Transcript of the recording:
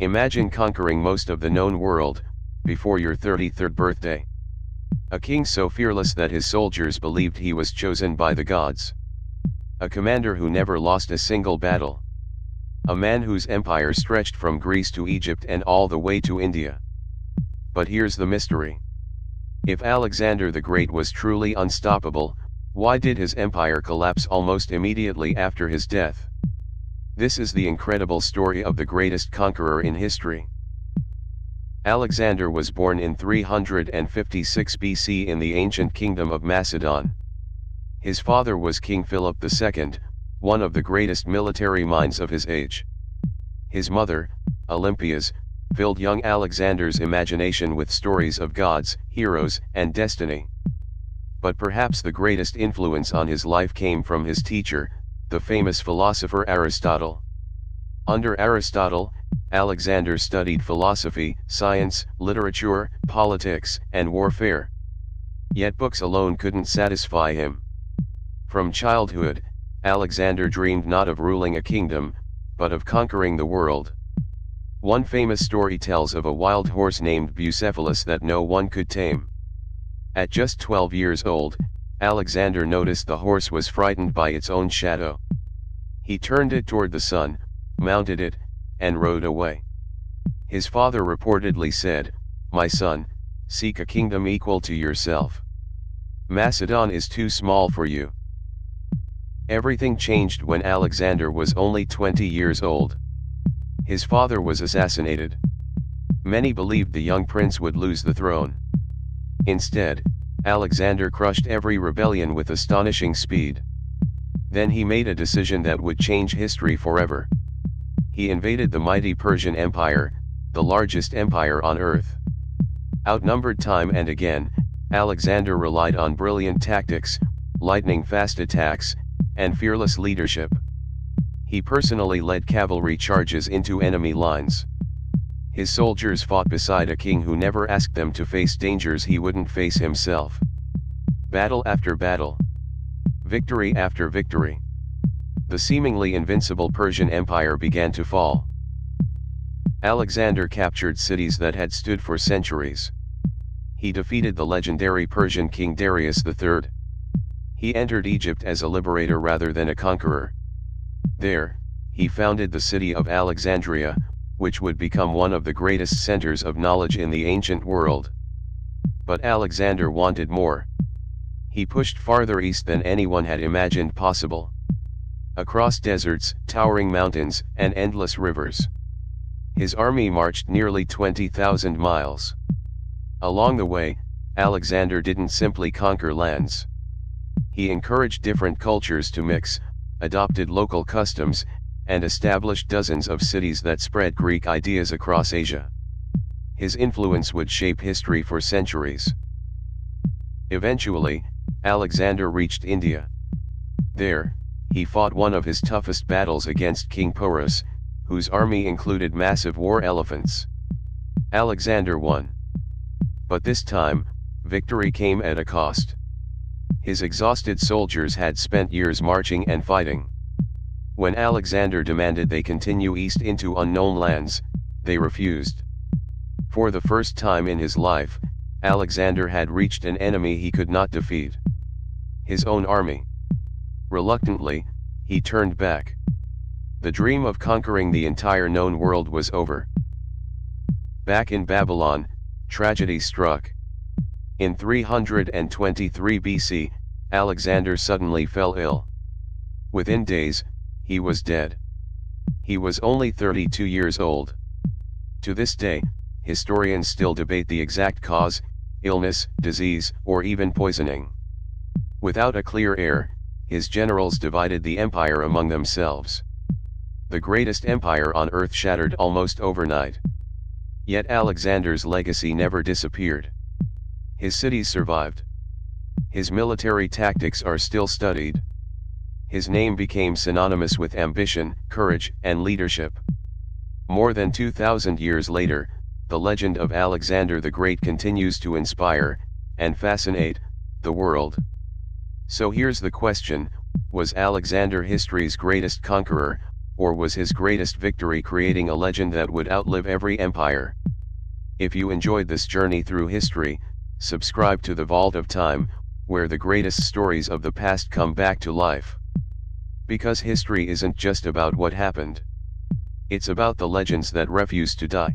Imagine conquering most of the known world, before your 33rd birthday. A king so fearless that his soldiers believed he was chosen by the gods. A commander who never lost a single battle. A man whose empire stretched from Greece to Egypt and all the way to India. But here's the mystery. If Alexander the Great was truly unstoppable, why did his empire collapse almost immediately after his death? This is the incredible story of the greatest conqueror in history. Alexander was born in 356 BC in the ancient kingdom of Macedon. His father was King Philip II, one of the greatest military minds of his age. His mother, Olympias, filled young Alexander's imagination with stories of gods, heroes, and destiny. But perhaps the greatest influence on his life came from his teacher, the famous philosopher Aristotle. Under Aristotle, Alexander studied philosophy, science, literature, politics, and warfare. Yet books alone couldn't satisfy him. From childhood, Alexander dreamed not of ruling a kingdom, but of conquering the world. One famous story tells of a wild horse named Bucephalus that no one could tame. At just 12 years old, Alexander noticed the horse was frightened by its own shadow. He turned it toward the sun, mounted it, and rode away. His father reportedly said, "My son, seek a kingdom equal to yourself. Macedon is too small for you." Everything changed when Alexander was only 20 years old. His father was assassinated. Many believed the young prince would lose the throne. Instead, Alexander crushed every rebellion with astonishing speed. Then he made a decision that would change history forever. He invaded the mighty Persian Empire, the largest empire on earth. Outnumbered time and again, Alexander relied on brilliant tactics, lightning-fast attacks, and fearless leadership. He personally led cavalry charges into enemy lines. His soldiers fought beside a king who never asked them to face dangers he wouldn't face himself. Battle after battle. Victory after victory. The seemingly invincible Persian Empire began to fall. Alexander captured cities that had stood for centuries. He defeated the legendary Persian king Darius III. He entered Egypt as a liberator rather than a conqueror. There, he founded the city of Alexandria, which would become one of the greatest centers of knowledge in the ancient world. But Alexander wanted more. He pushed farther east than anyone had imagined possible. Across deserts, towering mountains, and endless rivers. His army marched nearly 20,000 miles. Along the way, Alexander didn't simply conquer lands. He encouraged different cultures to mix, adopted local customs, and established dozens of cities that spread Greek ideas across Asia. His influence would shape history for centuries. Eventually, Alexander reached India. There, he fought one of his toughest battles against King Porus, whose army included massive war elephants. Alexander won. But this time, victory came at a cost. His exhausted soldiers had spent years marching and fighting. When Alexander demanded they continue east into unknown lands, they refused. For the first time in his life, Alexander had reached an enemy he could not defeat. His own army. Reluctantly, he turned back. The dream of conquering the entire known world was over. Back in Babylon, tragedy struck. In 323 BC, Alexander suddenly fell ill. Within days, he was dead. He was only 32 years old. To this day, historians still debate the exact cause: illness, disease, or even poisoning. Without a clear heir, his generals divided the empire among themselves. The greatest empire on earth shattered almost overnight. Yet Alexander's legacy never disappeared. His cities survived. His military tactics are still studied. His name became synonymous with ambition, courage, and leadership. More than 2,000 years later, the legend of Alexander the Great continues to inspire and fascinate the world. So here's the question: was Alexander history's greatest conqueror, or was his greatest victory creating a legend that would outlive every empire? If you enjoyed this journey through history, subscribe to the Vault of Time, where the greatest stories of the past come back to life. Because history isn't just about what happened. It's about the legends that refuse to die.